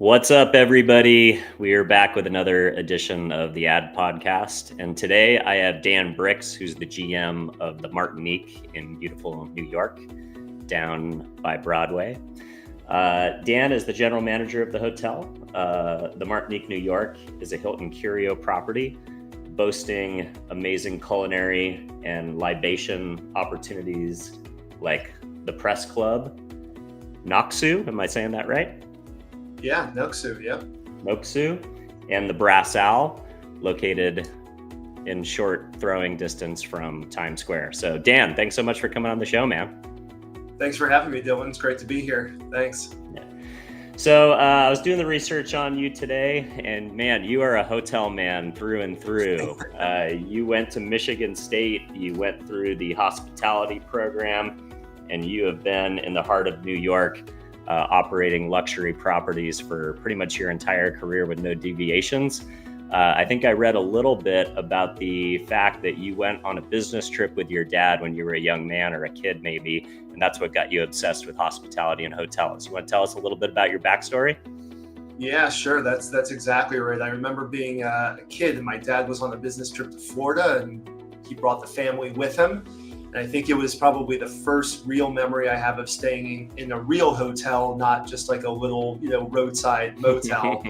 What's up, everybody? We are back with another edition of the Ad Podcast. And today I have Dan Briks, who's the GM of the Martinique in beautiful New York, down by Broadway. Dan is the general manager of the hotel. The Martinique, New York is a Hilton Curio property, boasting amazing culinary and libation opportunities like the Press Club, Noxu, am I saying that right? Yeah, Noxu, yeah. Noxu, and the Brass Owl, located in short throwing distance from Times Square. So Dan, thanks so much for coming on the show, man. Thanks for having me, Dylan. It's great to be here. Thanks. Yeah. So I was doing the research on you today, and man, you are a hotel man through and through. You went to Michigan State, you went through the hospitality program, and you have been in the heart of New York, operating luxury properties for pretty much your entire career with no deviations. I think I read a little bit about the fact that you went on a business trip with your dad when you were a young man or a kid maybe, and that's what got you obsessed with hospitality and hotels. You want to tell us a little bit about your backstory? Yeah, sure. That's exactly right. I remember being a kid and my dad was on a business trip to Florida and he brought the family with him. And I think it was probably the first real memory I have of staying in a real hotel, not just like a little, roadside motel.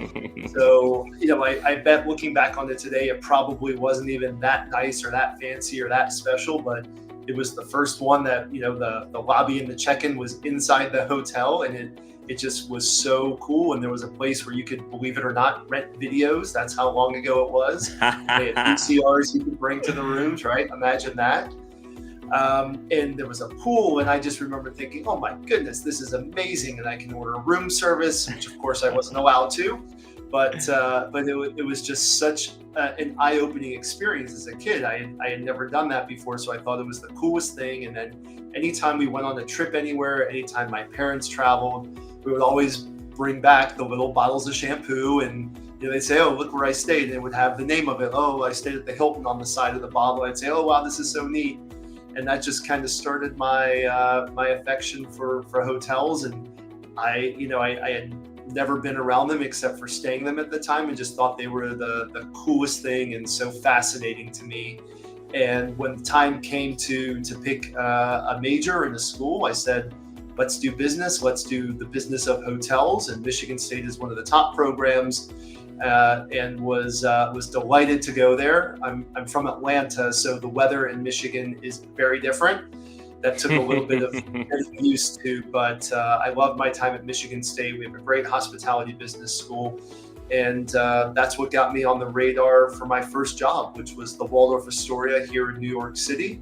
So, I bet looking back on it today, it probably wasn't even that nice or that fancy or that special, but it was the first one that, the lobby and the check-in was inside the hotel, and it just was so cool. And there was a place where you could, believe it or not, rent videos. That's how long ago it was. They had VCRs you could bring to the rooms, right? Imagine that. And there was a pool, and I just remember thinking, oh my goodness, this is amazing. And I can order room service, which of course I wasn't allowed to, but it was just such an eye-opening experience as a kid. I had never done that before, so I thought it was the coolest thing. And then anytime we went on a trip anywhere, anytime my parents traveled, we would always bring back the little bottles of shampoo, and they'd say, oh, look where I stayed. And it would have the name of it. Oh, I stayed at the Hilton on the side of the bottle. I'd say, oh, wow, this is so neat. And that just kind of started my my affection for hotels. And I had never been around them except for staying them at the time, and just thought they were the coolest thing and so fascinating to me. And when the time came to pick a major in a school, I said, let's do business. Let's do the business of hotels. And Michigan State is one of the top programs. And was delighted to go there. I'm from Atlanta, so the weather in Michigan is very different. That took a little bit of getting used to, but I love my time at Michigan State. We have a great hospitality business school, and that's what got me on the radar for my first job, which was the Waldorf Astoria here in New York City.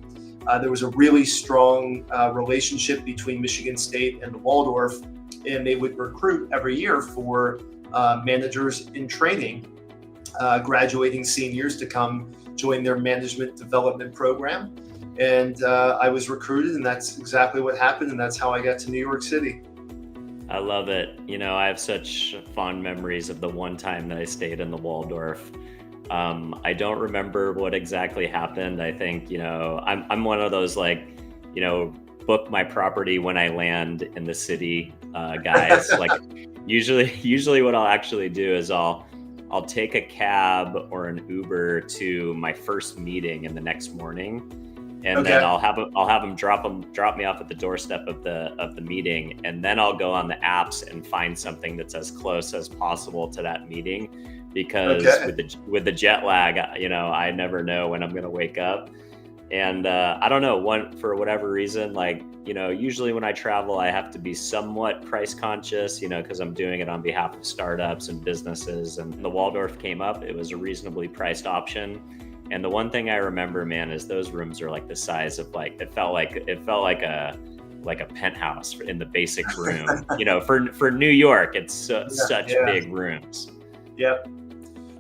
There was a really strong relationship between Michigan State and the Waldorf, and they would recruit every year for managers in training, graduating seniors to come join their management development program. And I was recruited, and that's exactly what happened. And that's how I got to New York City. I love it. I have such fond memories of the one time that I stayed in the Waldorf. I don't remember what exactly happened. I think, I'm one of those book my property when I land in the city guys. Usually what I'll actually do is I'll take a cab or an Uber to my first meeting in the next morning, and then I'll have them drop me off at the doorstep of the meeting, and then I'll go on the apps and find something that's as close as possible to that meeting, because with the jet lag, I never know when I'm going to wake up. And I don't know, for whatever reason, usually when I travel, I have to be somewhat price conscious, because I'm doing it on behalf of startups and businesses. And the Waldorf came up. It was a reasonably priced option. And the one thing I remember, man, is those rooms are the size of it felt like a penthouse in the basic room. For New York, it's such big rooms. Yep.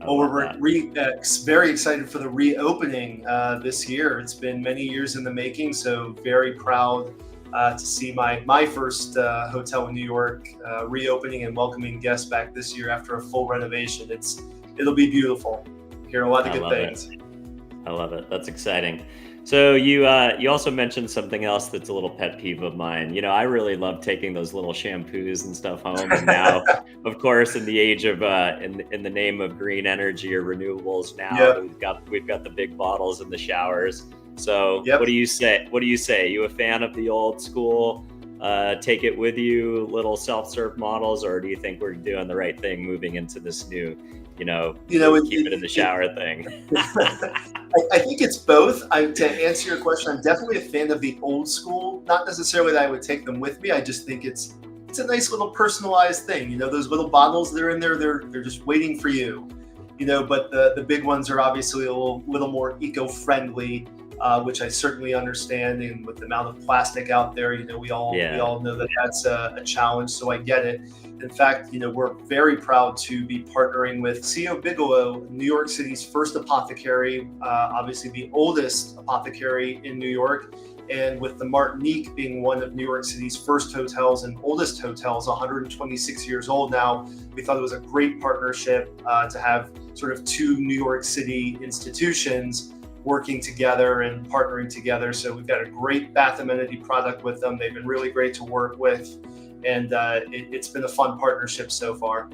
Well, we're very excited for the reopening this year. It's been many years in the making, so very proud to see my first hotel in New York reopening and welcoming guests back this year after a full renovation. It'll be beautiful. Hear a lot of good things. I love it. That's exciting. So you also mentioned something else that's a little pet peeve of mine. I really love taking those little shampoos and stuff home, and now, of course, in the age of in the name of green energy or renewables, now Yep. we've got the big bottles in the showers. So what Yep. do you say? What do you say? You a fan of the old school? Take it with you, little self-serve models, or do you think we're doing the right thing moving into this new, You know, keep it in the shower thing? I think it's both. To answer your question, I'm definitely a fan of the old school. Not necessarily that I would take them with me. I just think it's a nice little personalized thing. Those little bottles they're in there, they're just waiting for you. But the big ones are obviously a little more eco-friendly, which I certainly understand. And with the amount of plastic out there, we Yeah. all know that that's a challenge. So I get it. In fact, we're very proud to be partnering with C.O. Bigelow, New York City's first apothecary, obviously the oldest apothecary in New York, and with the Martinique being one of New York City's first hotels and oldest hotels, 126 years old now. We thought it was a great partnership to have sort of two New York City institutions working together and partnering together. So we've got a great bath amenity product with them. They've been really great to work with, and it's been a fun partnership so far.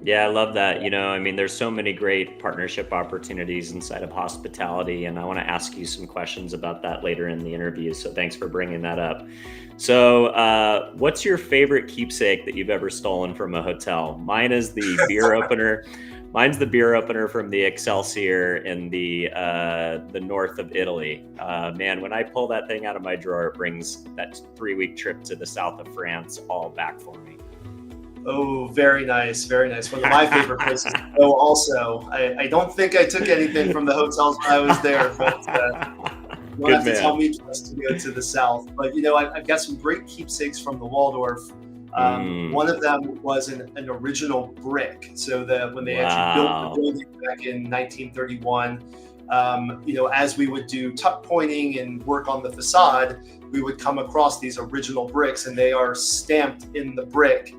Yeah, I love that. I mean, there's so many great partnership opportunities inside of hospitality, and I want to ask you some questions about that later in the interview. So thanks for bringing that up. So, what's your favorite keepsake that you've ever stolen from a hotel? Mine is the beer opener. Mine's the beer opener from the Excelsior in the north of Italy. Man, when I pull that thing out of my drawer, it brings that 3-week trip to the south of France all back for me. Oh, very nice, very nice. One of my favorite places to go. Also, I don't think I took anything from the hotels when I was there, but you don't Good have to tell man. me twice to go to the south. But I've got some great keepsakes from the Waldorf. Mm, One of them was an original brick. So that when they actually built the wow. building back in 1931, as we would do tuck pointing and work on the facade, we would come across these original bricks, and they are stamped in the brick.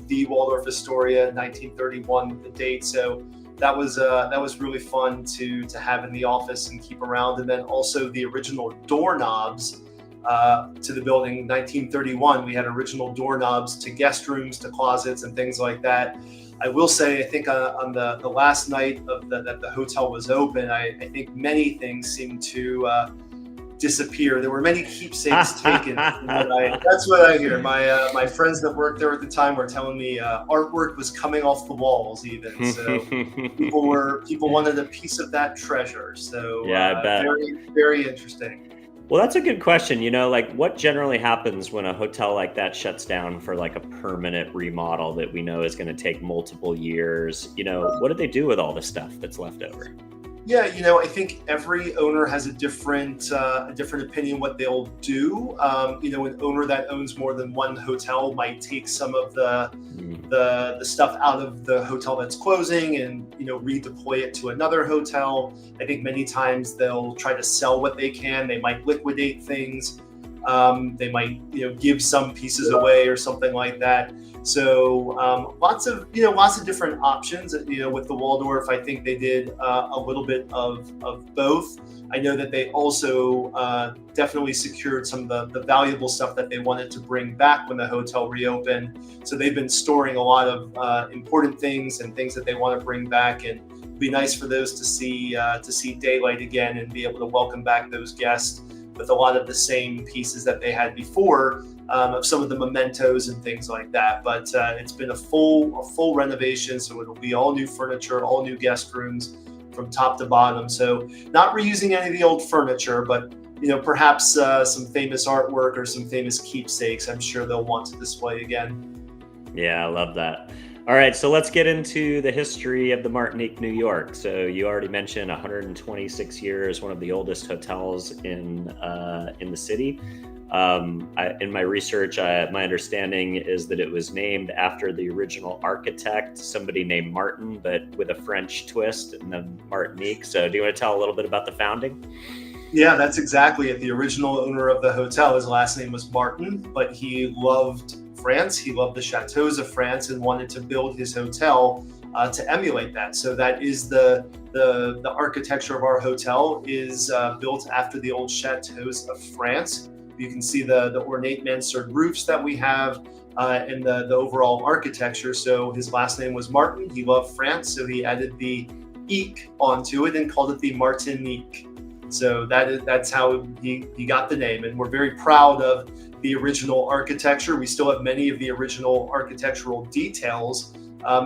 The Waldorf Astoria, 1931, with the date. So that was really fun to have in the office and keep around. And then also the original doorknobs to the building, 1931. We had original doorknobs to guest rooms, to closets, and things like that. I will say, I think on the last night that the hotel was open, I think many things seemed to disappear. There were many keepsakes taken. That's what I hear. My friends that worked there at the time were telling me artwork was coming off the walls, even. So people wanted a piece of that treasure. So Yeah, I bet. very, very interesting. Well, that's a good question. Like what generally happens when a hotel like that shuts down for like a permanent remodel that we know is going to take multiple years? What do they do with all the stuff that's left over? Yeah, I think every owner has a different opinion what they'll do. An owner that owns more than one hotel might take some of Mm, the stuff out of the hotel that's closing and redeploy it to another hotel. I think many times they'll try to sell what they can. They might liquidate things. They might give some pieces away or something like that. So lots of different options. With the Waldorf, I think they did a little bit of both. I know that they also definitely secured some of the valuable stuff that they wanted to bring back when the hotel reopened. So they've been storing a lot of important things and things that they want to bring back, and it'd be nice for those to see daylight again and be able to welcome back those guests with a lot of the same pieces that they had before, of some of the mementos and things like that. But it's been a full renovation, so it'll be all new furniture, all new guest rooms from top to bottom. So not reusing any of the old furniture, but perhaps some famous artwork or some famous keepsakes. I'm sure they'll want to display again. yeah, I love that. All right, so let's get into the history of the Martinique, New York. So you already mentioned 126 years, one of the oldest hotels in the city. In my research, my understanding is that it was named after the original architect, somebody named Martin, but with a French twist, and then Martinique. So do you want to tell a little bit about the founding? Yeah, that's exactly it. The original owner of the hotel, his last name was Martin, but he loved France. He loved the chateaus of France and wanted to build his hotel to emulate that. So that is the architecture of our hotel is built after the old chateaus of France. You can see the ornate mansard roofs that we have and the overall architecture. So his last name was Martin. He loved France, so he added the "ique" onto it and called it the Martinique. So that's how he got the name. And we're very proud of the original architecture. We still have many of the original architectural details,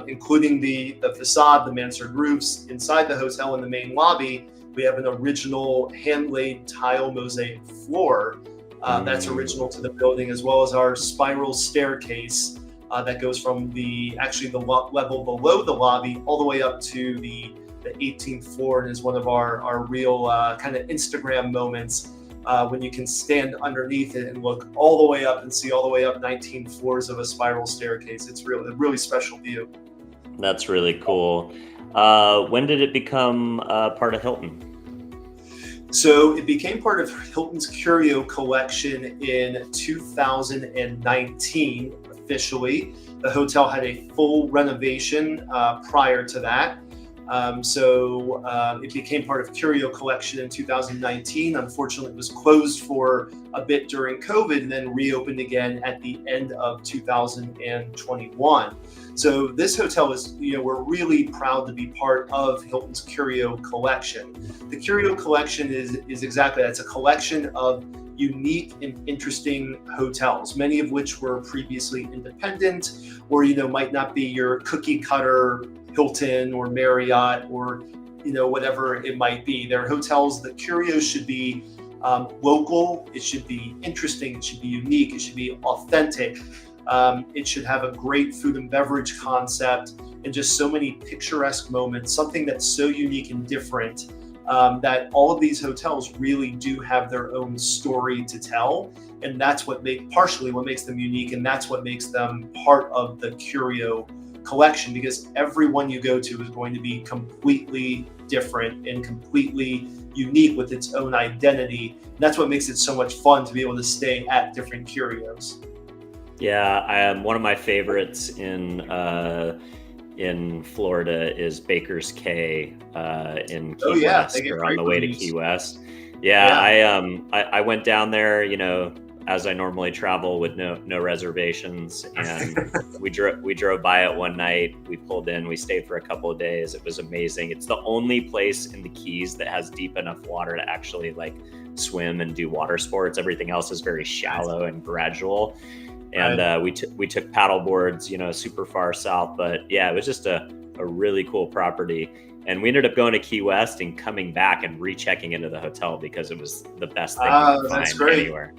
including the facade, the mansard roofs. Inside the hotel in the main lobby, we have an original hand-laid tile mosaic floor that's original to the building, as well as our spiral staircase that goes from the level below the lobby all the way up to the 18th floor, and is one of our real kind of Instagram moments when you can stand underneath it and look all the way up and see all the way up 19 floors of a spiral staircase. It's a really special view. That's really cool. When did it become part of Hilton? So it became part of Hilton's Curio collection in 2019 officially. The hotel had a full renovation prior to that. It became part of Curio collection in 2019. Unfortunately, it was closed for a bit during COVID and then reopened again at the end of 2021. So this hotel is, we're really proud to be part of Hilton's Curio collection. The Curio collection is exactly that. It's a collection of unique and interesting hotels, many of which were previously independent or, might not be your cookie cutter Hilton or Marriott or, whatever it might be. They're hotels. The Curios should be local. It should be interesting. It should be unique. It should be authentic. It should have a great food and beverage concept and just so many picturesque moments, something that's so unique and different that all of these hotels really do have their own story to tell. And that's partially what makes them unique. And that's what makes them part of the Curio collection, because everyone you go to is going to be completely different and completely unique with its own identity. And that's what makes it so much fun to be able to stay at different Curios. Yeah, one of my favorites in Florida is Baker's Cay in Key West, or on the way to Key West. I went down there, as I normally travel with no reservations, and we drove by it one night. We pulled in, we stayed for a couple of days. It was amazing. It's the only place in the Keys that has deep enough water to actually swim and do water sports. Everything else is very shallow and gradual. And we took paddle boards, super far south, but yeah, it was just a really cool property. And we ended up going to Key West and coming back and rechecking into the hotel because it was the best thing you could find anywhere.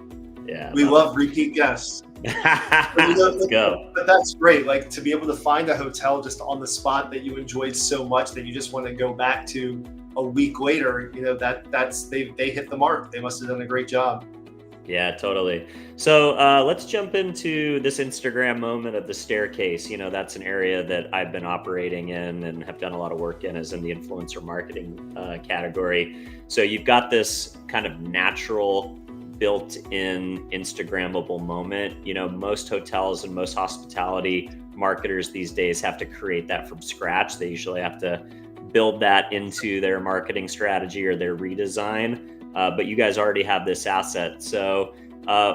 Yeah, we love repeat guests. Let's go. But that's great. To be able to find a hotel just on the spot that you enjoyed so much that you just want to go back to a week later. They hit the mark. They must have done a great job. Yeah, totally. So let's jump into this Instagram moment of the staircase. That's an area that I've been operating in and have done a lot of work in, is in the influencer marketing category. So you've got this kind of natural built-in Instagrammable moment. Most hotels and most hospitality marketers these days have to create that from scratch. They usually have to build that into their marketing strategy or their redesign. But you guys already have this asset. So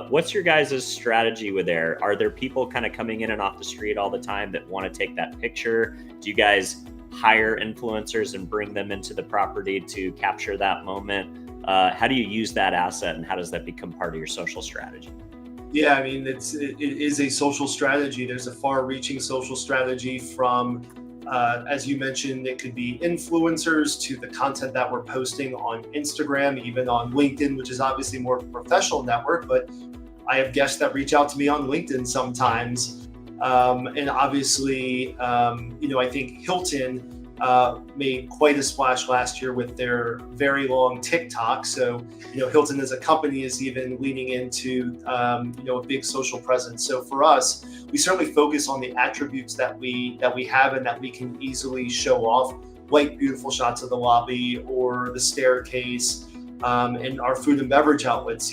what's your guys' strategy with there? Are there people kind of coming in and off the street all the time that want to take that picture? Do you guys hire influencers and bring them into the property to capture that moment? How do you use that asset, and how does that become part of your social strategy? Yeah, I mean, it is a social strategy. There's a far-reaching social strategy from as you mentioned, it could be influencers to the content that we're posting on Instagram, even on LinkedIn, which is obviously more professional network, but I have guests that reach out to me on LinkedIn sometimes. And obviously, I think Hilton made quite a splash last year with their very long TikTok. So, Hilton as a company is even leaning into, a big social presence. So for us, we certainly focus on the attributes that we have and that we can easily show off, like beautiful shots of the lobby or the staircase, and our food and beverage outlets.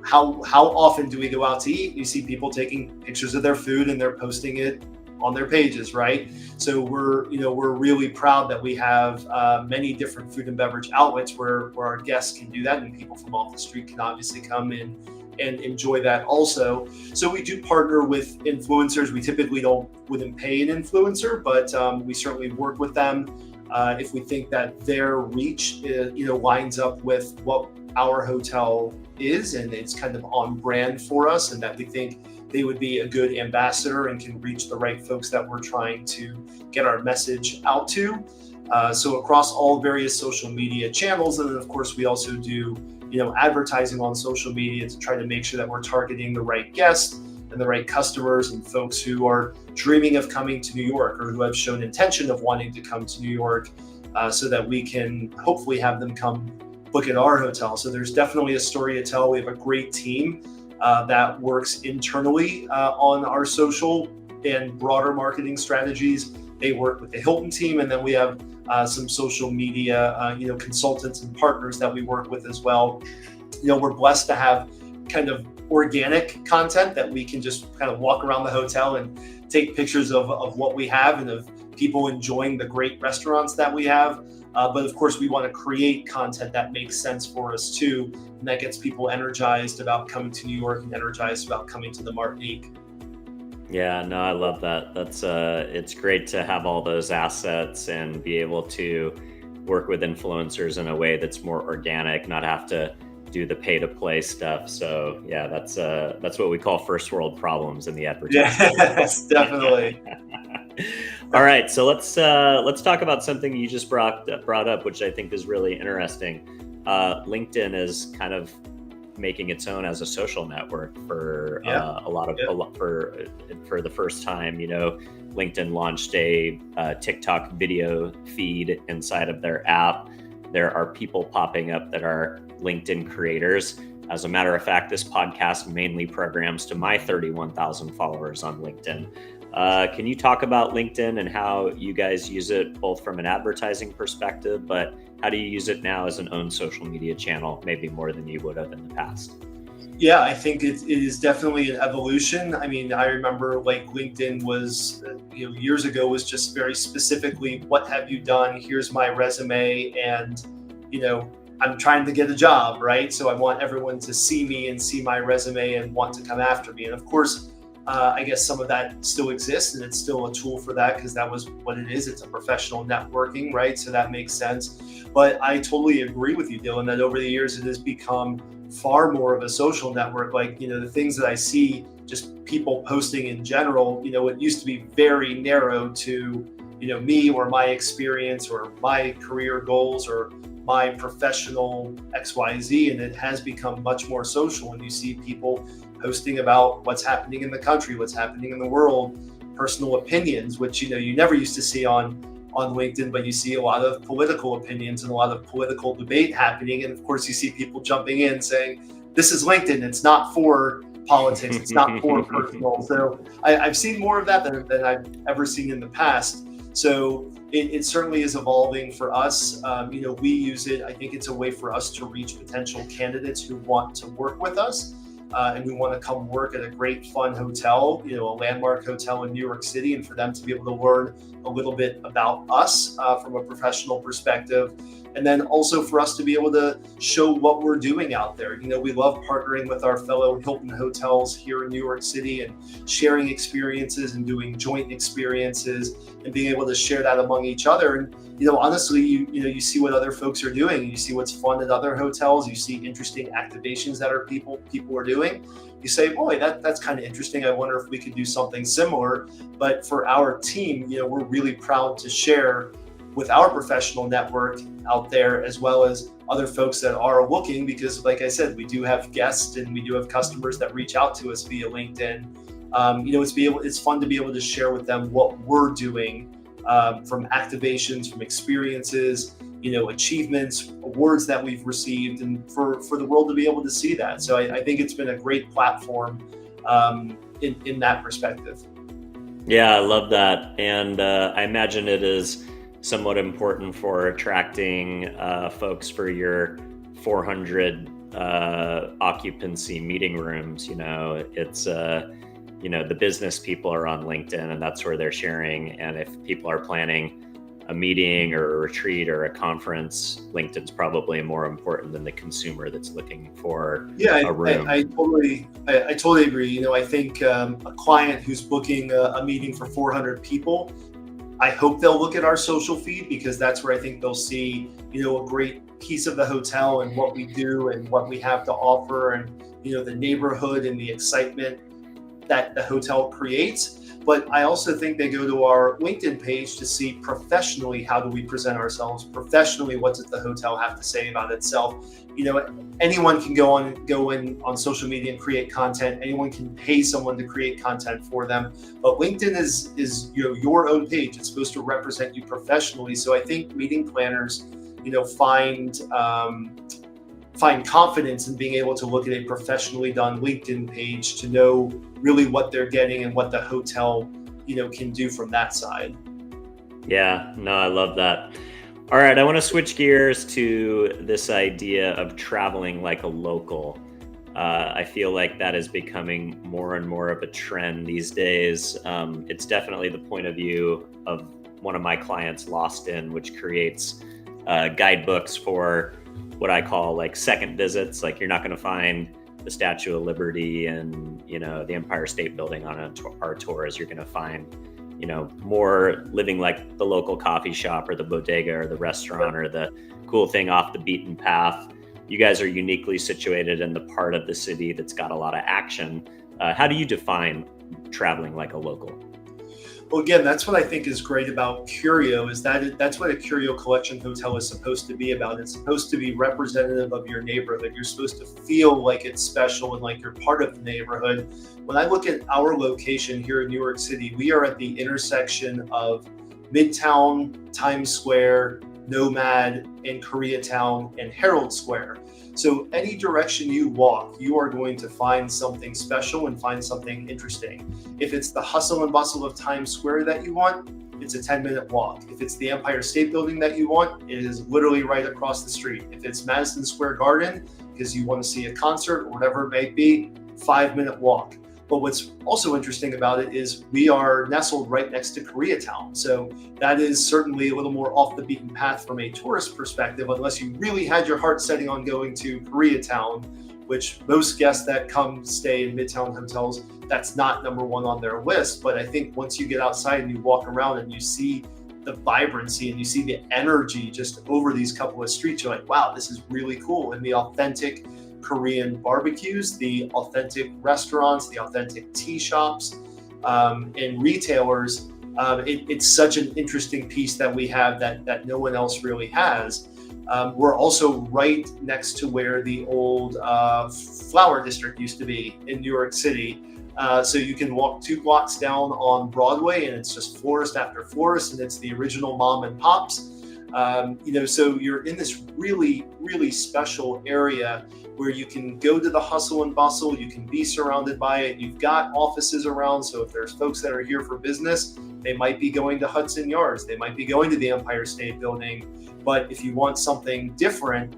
how often do we go out to eat? You see people taking pictures of their food and they're posting it on their pages, right? So we're really proud that we have many different food and beverage outlets where our guests can do that, and people from off the street can obviously come in and enjoy that also. So we do partner with influencers. We typically wouldn't pay an influencer, but we certainly work with them if we think that their reach lines up with what our hotel is, and it's kind of on brand for us, and that we think they would be a good ambassador and can reach the right folks that we're trying to get our message out to. So across all various social media channels, and then of course we also do advertising on social media to try to make sure that we're targeting the right guests and the right customers and folks who are dreaming of coming to New York or who have shown intention of wanting to come to New York, so that we can hopefully have them come book at our hotel. So there's definitely a story to tell. We have a great team that works internally on our social and broader marketing strategies. They work with the Hilton team, and then we have some social media consultants and partners that we work with as well. We're blessed to have kind of organic content that we can just kind of walk around the hotel and take pictures of what we have and of people enjoying the great restaurants that we have. But of course, we want to create content that makes sense for us too, and that gets people energized about coming to New York and energized about coming to the Martinique. Yeah, no, I love that. That's it's great to have all those assets and be able to work with influencers in a way that's more organic, not have to do the pay to play stuff. So yeah, that's what we call first world problems in the advertising. Yes, definitely. All right, so let's talk about something you just brought up, which I think is really interesting. LinkedIn is kind of making its own as a social network for for the first time. LinkedIn launched a TikTok video feed inside of their app. There are people popping up that are LinkedIn creators. As a matter of fact, this podcast mainly programs to my 31,000 followers on LinkedIn. Can you talk about LinkedIn and how you guys use it both from an advertising perspective, but how do you use it now as an own social media channel, maybe more than you would have in the past? Yeah, I think it is definitely an evolution. I mean, I remember like LinkedIn was, years ago was just very specifically, what have you done? Here's my resume, and I'm trying to get a job, right? So I want everyone to see me and see my resume and want to come after me. And of course, I guess some of that still exists, and it's still a tool for that because that was what it is. It's a professional networking, right? So that makes sense. But I totally agree with you, Dylan, that over the years it has become far more of a social network. Like, the things that I see, just people posting in general, it used to be very narrow to, me or my experience or my career goals or my professional XYZ, and it has become much more social. And you see people posting about what's happening in the country, what's happening in the world, personal opinions, which you never used to see on LinkedIn, but you see a lot of political opinions and a lot of political debate happening. And of course, you see people jumping in saying, "This is LinkedIn. It's not for politics. It's not for personal." So I've seen more of that than I've ever seen in the past. So it certainly is evolving for us. We use it. I think it's a way for us to reach potential candidates who want to work with us and who want to come work at a great, fun hotel, a landmark hotel in New York City, and for them to be able to learn a little bit about us from a professional perspective. And then also for us to be able to show what we're doing out there. We love partnering with our fellow Hilton hotels here in New York City and sharing experiences and doing joint experiences and being able to share that among each other. And, honestly, you see what other folks are doing. You see what's fun at other hotels. You see interesting activations that people are doing. You say, boy, that's kind of interesting. I wonder if we could do something similar. But for our team, we're really proud to share with our professional network out there, as well as other folks that are looking, because like I said, we do have guests and we do have customers that reach out to us via LinkedIn. It's fun to be able to share with them what we're doing from activations, from experiences, achievements, awards that we've received, and for the world to be able to see that. So I think it's been a great platform in that perspective. Yeah, I love that. And I imagine it is somewhat important for attracting folks for your 400 occupancy meeting rooms. It's the business people are on LinkedIn, and that's where they're sharing. And if people are planning a meeting or a retreat or a conference, LinkedIn's probably more important than the consumer that's looking for a room. I totally agree. I think a client who's booking a meeting for 400 people, I hope they'll look at our social feed, because that's where I think they'll see, a great piece of the hotel and what we do and what we have to offer, and, the neighborhood and the excitement that the hotel creates. But I also think they go to our LinkedIn page to see professionally, how do we present ourselves professionally? What does the hotel have to say about itself? Anyone can go in on social media and create content. Anyone can pay someone to create content for them. But LinkedIn is your own page. It's supposed to represent you professionally. So I think meeting planners, find confidence in being able to look at a professionally done LinkedIn page to know really what they're getting and what the hotel, can do from that side. Yeah, no, I love that. All right, I want to switch gears to this idea of traveling like a local. I feel like that is becoming more and more of a trend these days. It's definitely the point of view of one of my clients, Lost In, which creates guidebooks for what I call like second visits. Like, you're not going to find the Statue of Liberty and, the Empire State Building on our tours. You're going to find, more living like the local coffee shop or the bodega or the restaurant or the cool thing off the beaten path. You guys are uniquely situated in the part of the city that's got a lot of action. How do you define traveling like a local? Well, again, that's what I think is great about Curio, is that's what a Curio Collection hotel is supposed to be about. It's supposed to be representative of your neighborhood. You're supposed to feel like it's special and like you're part of the neighborhood. When I look at our location here in New York City, we are at the intersection of Midtown, Times Square, Nomad, and Koreatown, and Herald Square. So any direction you walk, you are going to find something special and find something interesting. If it's the hustle and bustle of Times Square that you want, it's a 10-minute walk. If it's the Empire State Building that you want, it is literally right across the street. If it's Madison Square Garden, because you want to see a concert or whatever it may be, 5-minute walk. But what's also interesting about it is we are nestled right next to Koreatown. So that is certainly a little more off the beaten path from a tourist perspective, unless you really had your heart setting on going to Koreatown, which most guests that come stay in Midtown hotels, that's not number one on their list. But I think once you get outside and you walk around and you see the vibrancy and you see the energy just over these couple of streets, you're like, wow, this is really cool. And the authentic Korean barbecues, the authentic restaurants, the authentic tea shops, and retailers. It's such an interesting piece that we have that no one else really has. We're also right next to where the old flower district used to be in New York City. So you can walk 2 blocks down on Broadway and it's just florist after florist, and it's the original mom and pops. So you're in this really, really special area where you can go to the hustle and bustle, you can be surrounded by it. You've got offices around, so if there's folks that are here for business, they might be going to Hudson Yards, they might be going to the Empire State Building. But if you want something different,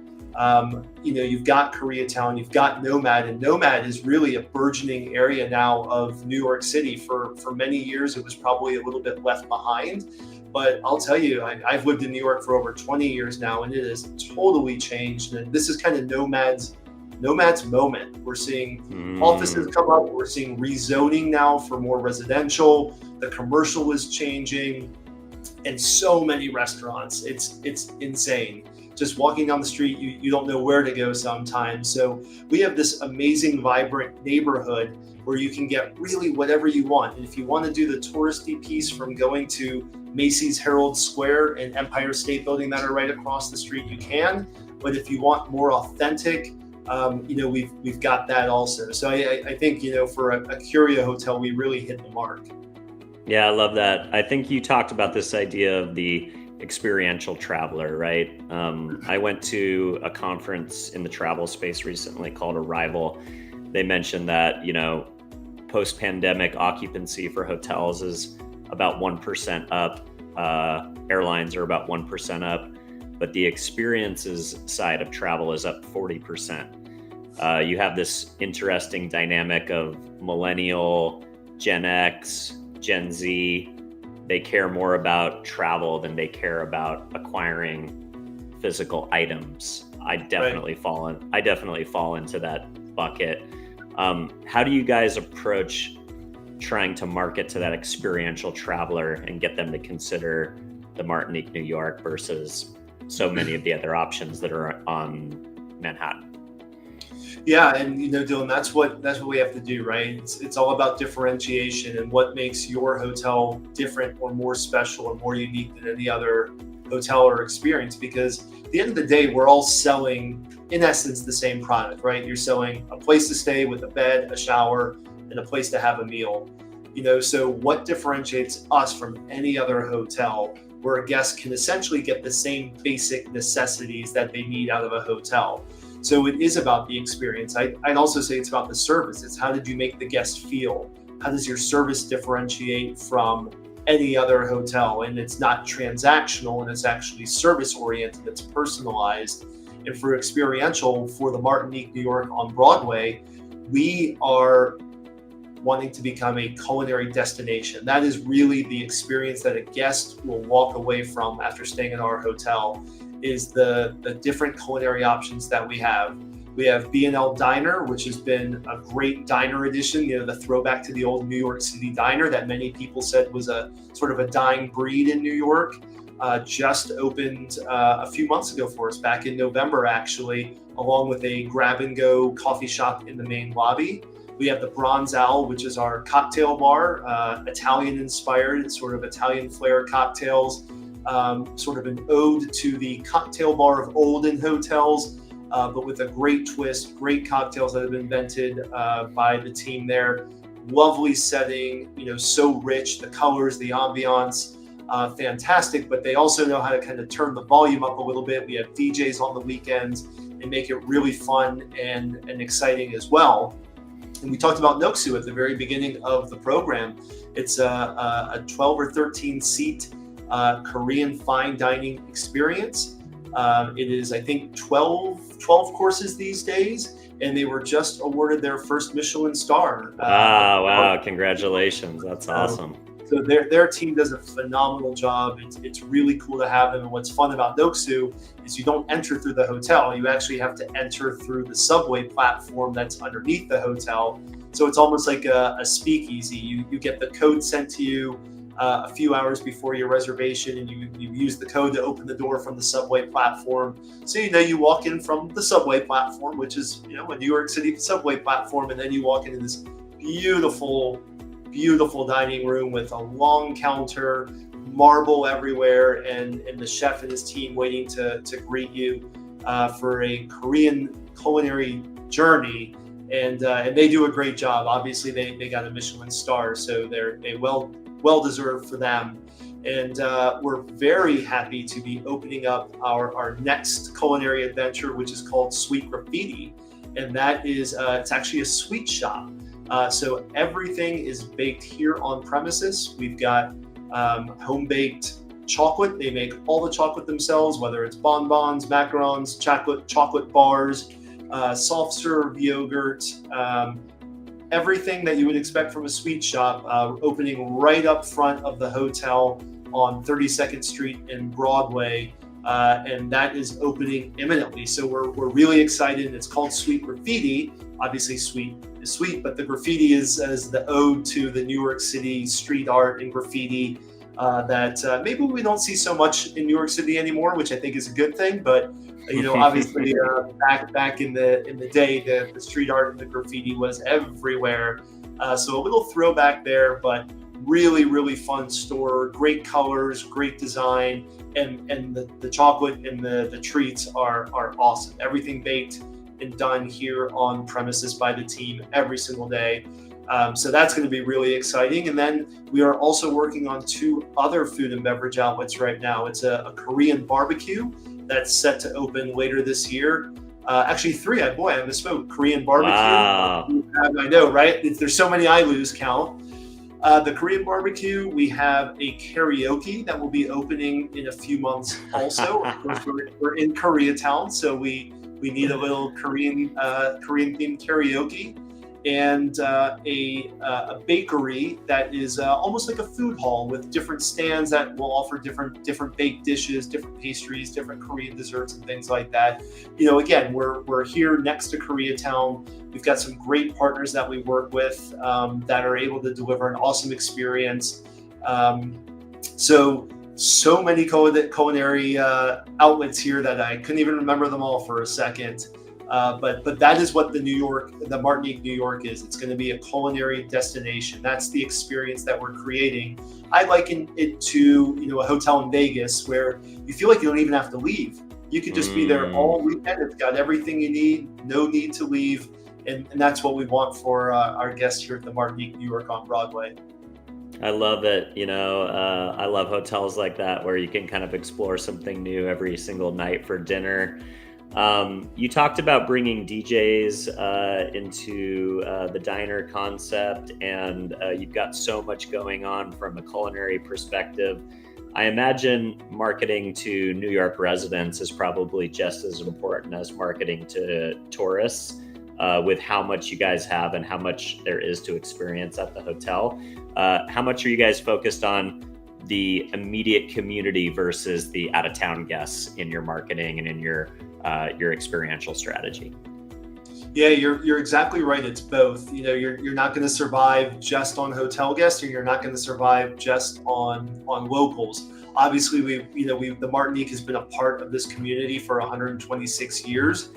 you've got Koreatown, you've got Nomad, and Nomad is really a burgeoning area now of New York City. For many years, it was probably a little bit left behind. But I'll tell you, I've lived in New York for over 20 years now, and it has totally changed. And this is kind of Nomad's moment. We're seeing offices come up. We're seeing rezoning now for more residential. The commercial is changing, and so many restaurants. It's insane. Just walking down the street, you don't know where to go sometimes. So we have this amazing, vibrant neighborhood where you can get really whatever you want. And if you want to do the touristy piece from going to Macy's Herald Square and Empire State Building that are right across the street, you can. But if you want more authentic, we've got that also. So I think, for a Curio hotel, we really hit the mark. Yeah, I love that. I think you talked about this idea of the experiential traveler, right? I went to a conference in the travel space recently called Arrival. They mentioned that, post-pandemic occupancy for hotels is about 1% up. Airlines are about 1% up, but the experiences side of travel is up 40%. You have this interesting dynamic of millennial, Gen X, Gen Z. They care more about travel than they care about acquiring physical items. I definitely fall into that bucket. How do you guys approach trying to market to that experiential traveler and get them to consider the Martinique, New York versus so many of the other options that are on Manhattan? Yeah, and Dylan, that's what we have to do, right? It's all about differentiation and what makes your hotel different or more special or more unique than any other hotel or experience. Because at the end of the day, we're all selling, in essence, the same product, right? You're selling a place to stay with a bed, a shower, and a place to have a meal. So what differentiates us from any other hotel where a guest can essentially get the same basic necessities that they need out of a hotel? So it is about the experience. I'd also say it's about the service. It's how did you make the guest feel? How does your service differentiate from any other hotel? And it's not transactional, and it's actually service oriented. It's personalized. And for experiential, for the Martinique, New York on Broadway, we are wanting to become a culinary destination. That is really the experience that a guest will walk away from after staying in our hotel, is the different culinary options that we have. We have B&L Diner, which has been a great diner edition, the throwback to the old New York City diner that many people said was a sort of a dying breed in New York. Just opened a few months ago for us, back in November actually, along with a grab-and-go coffee shop in the main lobby. We have the Bronze Owl, which is our cocktail bar, Italian-inspired, sort of Italian flair cocktails, sort of an ode to the cocktail bar of old in hotels, but with a great twist, great cocktails that have been invented by the team there. Lovely setting, so rich, the colors, the ambiance, fantastic, but they also know how to kind of turn the volume up a little bit. We have DJs on the weekends and make it really fun and exciting as well. And we talked about Noksu at the very beginning of the program. It's a 12 or 13 seat Korean fine dining experience. It is, I think, 12 courses these days, and they were just awarded their first Michelin star. Wow, congratulations. That's awesome. So their team does a phenomenal job. It's really cool to have them. And what's fun about Noksu is you don't enter through the hotel. You actually have to enter through the subway platform that's underneath the hotel. So it's almost like a speakeasy. You get the code sent to you a few hours before your reservation, and you use the code to open the door from the subway platform. So you walk in from the subway platform, which is a New York City subway platform, and then you walk into this beautiful dining room with a long counter, marble everywhere, and the chef and his team waiting to greet you for a Korean culinary journey. And they do a great job. Obviously, they got a Michelin star, so they well deserved for them. And we're very happy to be opening up our next culinary adventure, which is called Sweet Graffiti, and that is it's actually a sweet shop. So everything is baked here on premises. We've got home-baked chocolate. They make all the chocolate themselves, whether it's bonbons, macarons, chocolate bars, soft serve yogurt, everything that you would expect from a sweet shop, opening right up front of the hotel on 32nd Street in Broadway. And that is opening imminently. So we're really excited. It's called Sweet Graffiti. Obviously, sweet is sweet, but the graffiti is as the ode to the New York City street art and graffiti that maybe we don't see so much in New York City anymore, which I think is a good thing. But obviously, back in the day, the street art and the graffiti was everywhere. So a little throwback there, but really fun store. Great colors, great design, and the chocolate and the treats are awesome. Everything baked and done here on premises by the team every single day. So that's going to be really exciting. And then we are also working on 2 other food and beverage outlets right now. It's a Korean barbecue that's set to open later this year. Actually 3, I misspoke. Korean barbecue. Wow. I know, right? There's so many I lose count. The Korean barbecue, we have a karaoke that will be opening in a few months also. Of course, we're in Koreatown, so we We need a little Korean themed karaoke, and a bakery that is almost like a food hall with different stands that will offer different baked dishes, different pastries, different Korean desserts, and things like that. Again, we're here next to Koreatown. We've got some great partners that we work with that are able to deliver an awesome experience. So many culinary outlets here that I couldn't even remember them all for a second. But that is what the Martinique, New York is. It's going to be a culinary destination. That's the experience that we're creating. I liken it to, a hotel in Vegas where you feel like you don't even have to leave. You could just be there all weekend. It's got everything you need, no need to leave. And that's what we want for our guests here at the Martinique, New York on Broadway. I love it. I love hotels like that where you can kind of explore something new every single night for dinner. You talked about bringing DJs into the diner concept, and you've got so much going on from a culinary perspective. I imagine marketing to New York residents is probably just as important as marketing to tourists. With how much you guys have and how much there is to experience at the hotel. How much are you guys focused on the immediate community versus the out-of-town guests in your marketing and in your experiential strategy? Yeah, you're exactly right. It's both. You're not going to survive just on hotel guests, or you're not going to survive just on locals. Obviously, the Martinique has been a part of this community for 126 years.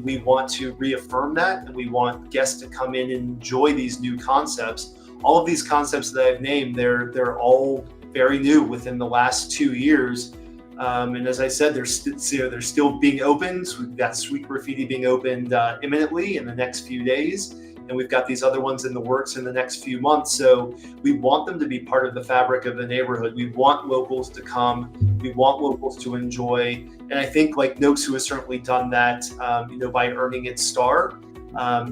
We want to reaffirm that, and we want guests to come in and enjoy these new concepts. All of these concepts that I've named, they're all very new within the last 2 years. And as I said, they're still being opened. We've got Sweet Graffiti being opened imminently in the next few days. And we've got these other ones in the works in the next few months. So we want them to be part of the fabric of the neighborhood. We want locals to come. We want locals to enjoy. And I think like Noxu has certainly done that, by earning its star.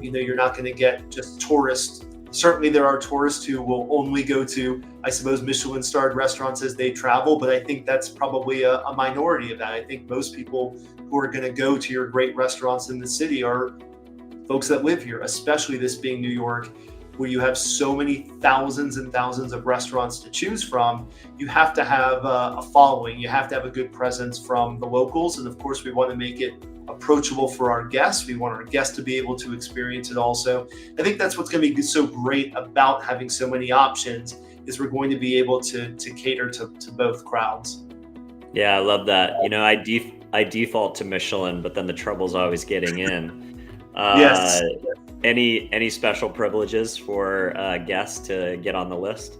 You're not going to get just tourists. Certainly there are tourists who will only go to, I suppose, Michelin-starred restaurants as they travel, but I think that's probably a minority of that. I think most people who are going to go to your great restaurants in the city are folks that live here, especially this being New York, where you have so many thousands and thousands of restaurants to choose from. You have to have a following. You have to have a good presence from the locals. And of course, we want to make it approachable for our guests. We want our guests to be able to experience it also. I think that's what's going to be so great about having so many options, is we're going to be able to cater to both crowds. Yeah, I love that. I default to Michelin, but then the trouble's always getting in. Yes. Any special privileges for guests to get on the list?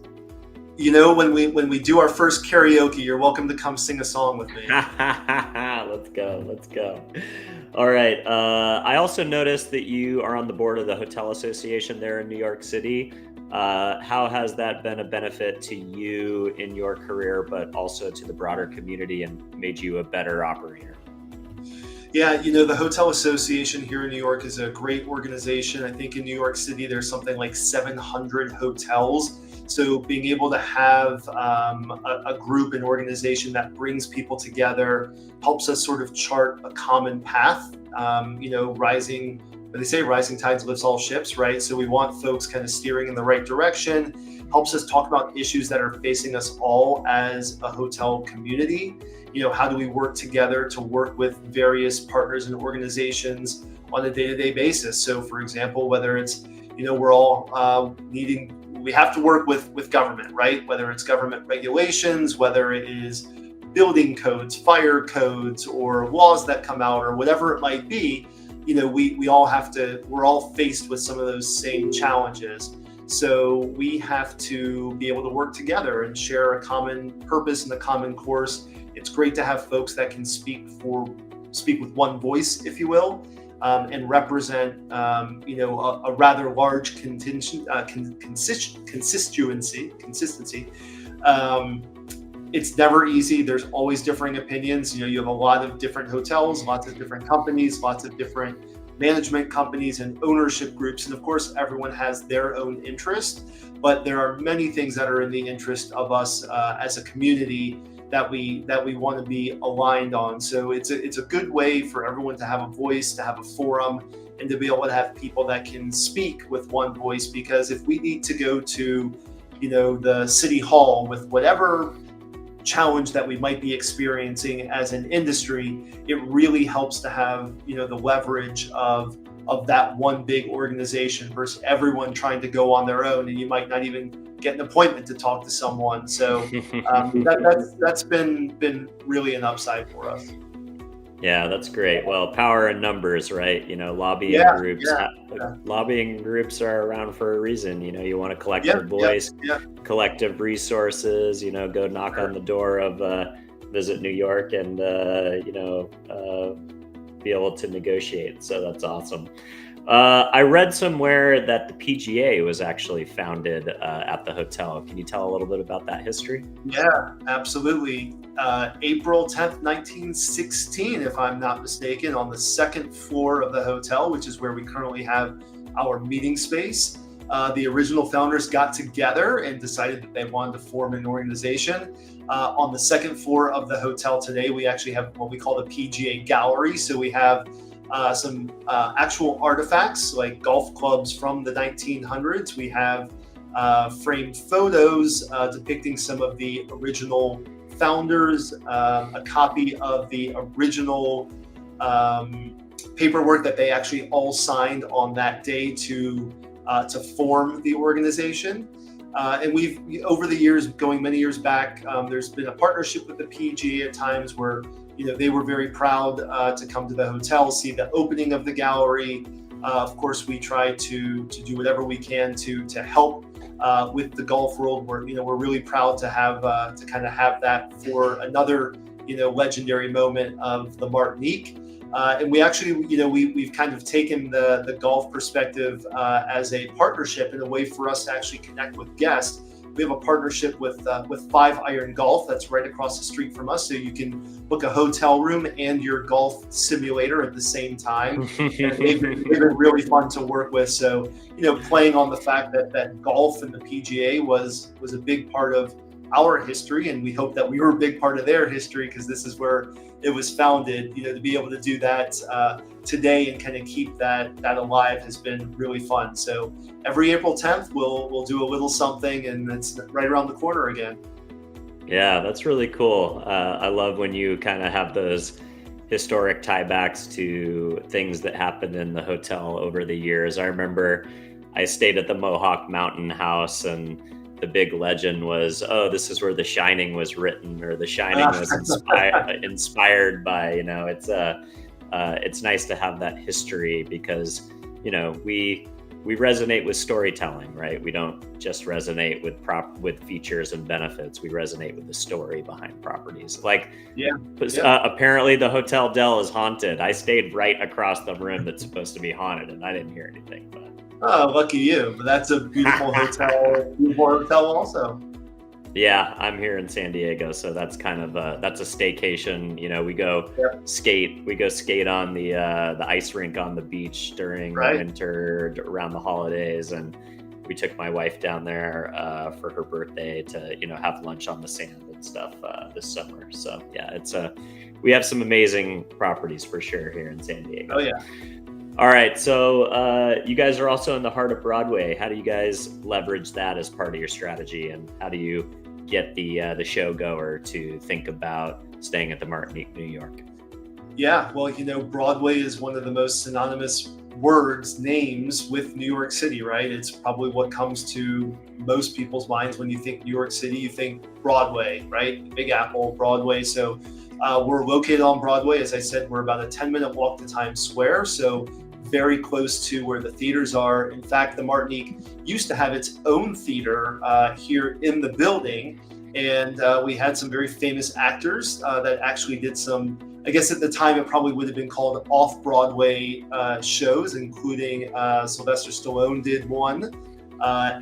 When we do our first karaoke, you're welcome to come sing a song with me. Let's go. All right. I also noticed that you are on the board of the Hotel Association there in New York City. How has that been a benefit to you in your career, but also to the broader community, and made you a better operator? Yeah, the Hotel Association here in New York is a great organization. I think in New York City, there's something like 700 hotels. So being able to have a group, an organization that brings people together, helps us sort of chart a common path. Rising tides lifts all ships, right? So we want folks kind of steering in the right direction, helps us talk about issues that are facing us all as a hotel community. How do we work together to work with various partners and organizations on a day-to-day basis? So for example, whether it's, we're all we have to work with government, right? Whether it's government regulations, whether it is building codes, fire codes, or laws that come out, or whatever it might be, we're all faced with some of those same challenges. So we have to be able to work together and share a common purpose and a common course. It's great to have folks that can speak with one voice, if you will, and represent, a rather large consistency. It's never easy. There's always differing opinions. You have a lot of different hotels, lots of different companies, lots of different management companies and ownership groups. And of course, everyone has their own interest, but there are many things that are in the interest of us as a community. that we want to be aligned on. So it's a good way for everyone to have a voice, to have a forum, and to be able to have people that can speak with one voice. Because if we need to go to, the city hall with whatever challenge that we might be experiencing as an industry, it really helps to have, the leverage of that one big organization versus everyone trying to go on their own, and you might not even get an appointment to talk to someone. So that's been really an upside for us. Yeah, that's great. Well, power in numbers, right? Lobbying Yeah, groups, yeah, lobbying groups are around for a reason. You want a yeah, collective yeah, voice, yeah. collective resources. Go knock on Sure. the door of Visit New York, and be able to negotiate. So that's awesome. I read somewhere that the PGA was actually founded at the hotel. Can you tell a little bit about that history? Yeah, absolutely. April 10th, 1916, if I'm not mistaken, on the second floor of the hotel, which is where we currently have our meeting space. The original founders got together and decided that they wanted to form an organization. On the second floor of the hotel today, we actually have what we call the PGA Gallery. So we have some actual artifacts like golf clubs from the 1900s. We have framed photos depicting some of the original founders, a copy of the original paperwork that they actually all signed on that day to form the organization. And we've, over the years, going many years back, there's been a partnership with the PGA at times where, they were very proud to come to the hotel, see the opening of the gallery. Of course, we try to do whatever we can to help with the golf world. We're really proud to have to kind of have that for another, legendary moment of the Martinique. And we actually, we've kind of taken the golf perspective as a partnership and a way for us to actually connect with guests. We have a partnership with 5 Iron Golf that's right across the street from us, so you can book a hotel room and your golf simulator at the same time. And they've been really fun to work with. So, playing on the fact that golf and the PGA was a big part of our history, and we hope that we were a big part of their history because this is where it was founded. To be able to do that today and kind of keep that alive has been really fun. So every April 10th, we'll do a little something, and it's right around the corner again. Yeah, that's really cool. I love when you kind of have those historic tiebacks to things that happened in the hotel over the years. I remember I stayed at the Mohawk Mountain House, and the big legend was, oh, this is where The Shining was written, or The Shining was inspired by. It's nice to have that history because we resonate with storytelling, right? We don't just resonate with features and benefits. We resonate with the story behind properties. Apparently the Hotel Del is haunted. I stayed right across the room that's supposed to be haunted, and I didn't hear anything. But lucky you. But that's a beautiful hotel, also. Yeah, I'm here in San Diego, so that's kind of that's a staycation. We go skate. We go skate on the ice rink on the beach during the winter, around the holidays, and we took my wife down there for her birthday to have lunch on the sand and stuff this summer. So yeah, we have some amazing properties for sure here in San Diego. Oh yeah. All right, so you guys are also in the heart of Broadway. How do you guys leverage that as part of your strategy, and how do you get the show goer to think about staying at the Martinique, New York? Yeah, well, Broadway is one of the most synonymous names with New York City, right? It's probably what comes to most people's minds when you think New York City. You think Broadway, right? Big Apple, Broadway. So we're located on Broadway. As I said, we're about a 10-minute walk to Times Square. So very close to where the theaters are. In fact, the Martinique used to have its own theater here in the building. And we had some very famous actors that actually did some, I guess at the time it probably would have been called off-Broadway shows, including Sylvester Stallone did one,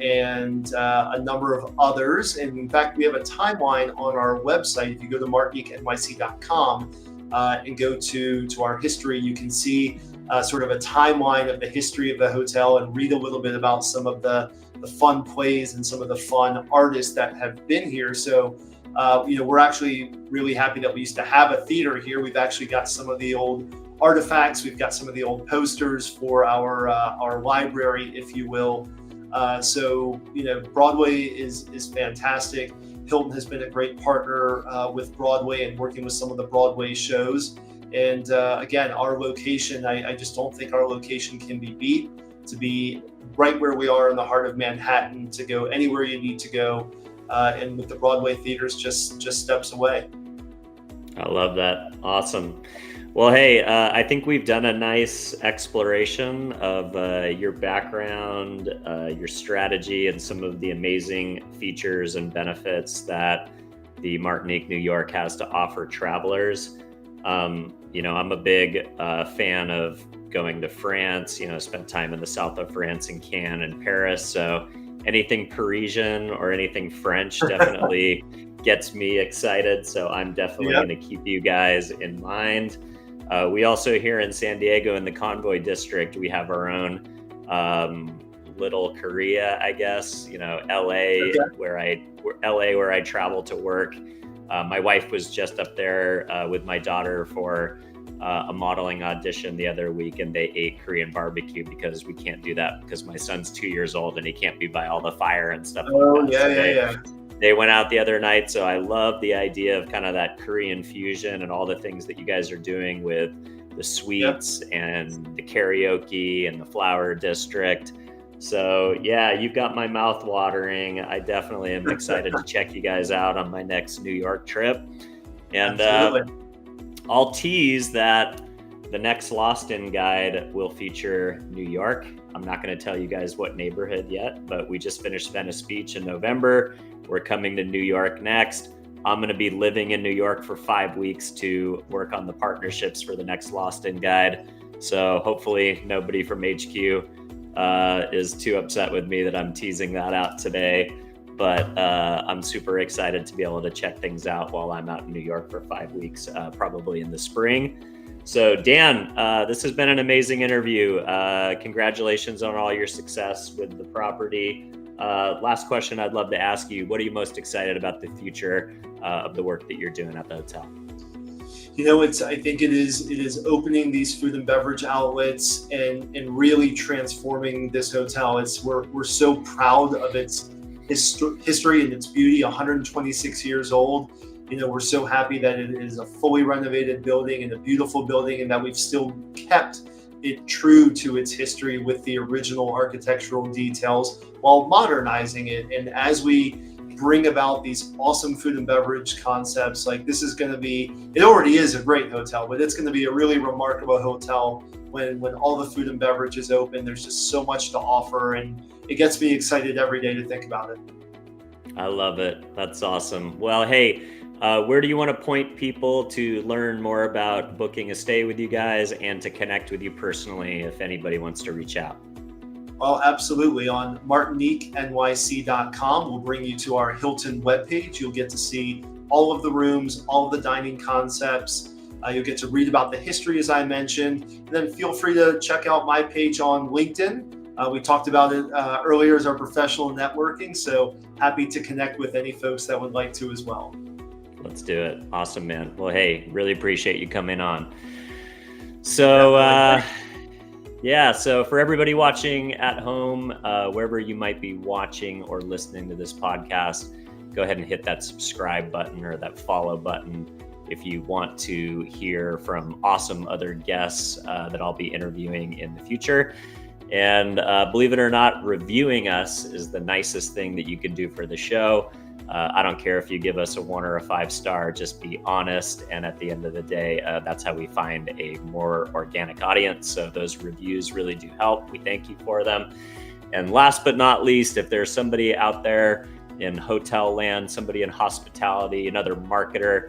and a number of others. And in fact, we have a timeline on our website. If you go to martiniquenyc.com and go to our history, you can see sort of a timeline of the history of the hotel and read a little bit about some of the fun plays and some of the fun artists that have been here. So we're actually really happy that we used to have a theater here. We've actually got some of the old artifacts. We've got some of the old posters for our library, if you will. So Broadway is fantastic. Hilton has been a great partner with Broadway and working with some of the Broadway shows. And again, our location, I just don't think our location can be beat. To be right where we are in the heart of Manhattan, to go anywhere you need to go, and with the Broadway theaters just steps away. I love that. Awesome. Well, hey, I think we've done a nice exploration of your background, your strategy, and some of the amazing features and benefits that the Martinique, New York has to offer travelers. I'm a big fan of going to France, spent time in the south of France in Cannes and Paris. So anything Parisian or anything French definitely gets me excited. So I'm definitely going to keep you guys in mind. We also here in San Diego in the Convoy District, we have our own little Korea, I guess, LA, where I travel to work. My wife was just up there with my daughter for a modeling audition the other week, and they ate Korean barbecue because we can't do that because my son's 2 years old and he can't be by all the fire and stuff like that. They went out the other night. So I love the idea of kind of that Korean fusion and all the things that you guys are doing with the suites and the karaoke and the flower district. So yeah, you've got my mouth watering. I definitely am excited to check you guys out on my next New York trip. And I'll tease that the next Lost In guide will feature New York. I'm not going to tell you guys what neighborhood yet, but we just finished Venice Beach in November. We're coming to New York next. I'm going to be living in New York for 5 weeks to work on the partnerships for the next Lost In guide. So hopefully nobody from HQ is too upset with me that I'm teasing that out today. But I'm super excited to be able to check things out while I'm out in New York for 5 weeks, probably in the spring. So Dan, this has been an amazing interview. Congratulations on all your success with the property. Last question I'd love to ask you, what are you most excited about the future of the work that you're doing at the hotel? I think it is opening these food and beverage outlets and really transforming this hotel. We're so proud of its history and its beauty, 126 years old. We're so happy that it is a fully renovated building and a beautiful building, and that we've still kept it true to its history with the original architectural details while modernizing it. And as we bring about these awesome food and beverage concepts, like this is going to be, it already is a great hotel, but it's going to be a really remarkable hotel when all the food and beverage is open. There's just so much to offer, and it gets me excited every day to think about it. I love it. That's awesome. Well, hey, where do you want to point people to learn more about booking a stay with you guys and to connect with you personally if anybody wants to reach out? Well, absolutely. On martiniquenyc.com, we'll bring you to our Hilton webpage. You'll get to see all of the rooms, all of the dining concepts. You'll get to read about the history, as I mentioned. And then feel free to check out my page on LinkedIn. We talked about it earlier as our professional networking. So happy to connect with any folks that would like to as well. Let's do it. Awesome, man. Well, hey, really appreciate you coming on. So, so for everybody watching at home, wherever you might be watching or listening to this podcast, go ahead and hit that subscribe button or that follow button if you want to hear from awesome other guests that I'll be interviewing in the future. And believe it or not, reviewing us is the nicest thing that you can do for the show. I don't care if you give us a 1 or a 5 star, just be honest. And at the end of the day, that's how we find a more organic audience. So those reviews really do help. We thank you for them. And last but not least, if there's somebody out there in hotel land, somebody in hospitality, another marketer,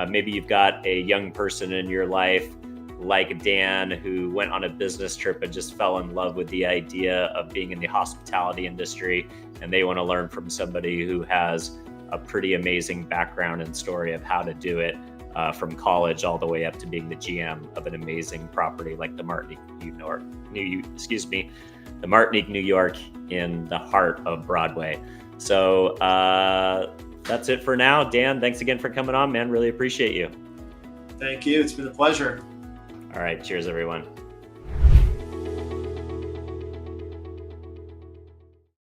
maybe you've got a young person in your life like Dan, who went on a business trip and just fell in love with the idea of being in the hospitality industry, and they want to learn from somebody who has a pretty amazing background and story of how to do it from college all the way up to being the GM of an amazing property like the Martinique, New York in the heart of Broadway. So that's it for now. Dan, thanks again for coming on, man. Really appreciate you. Thank you. It's been a pleasure. All right. Cheers, everyone.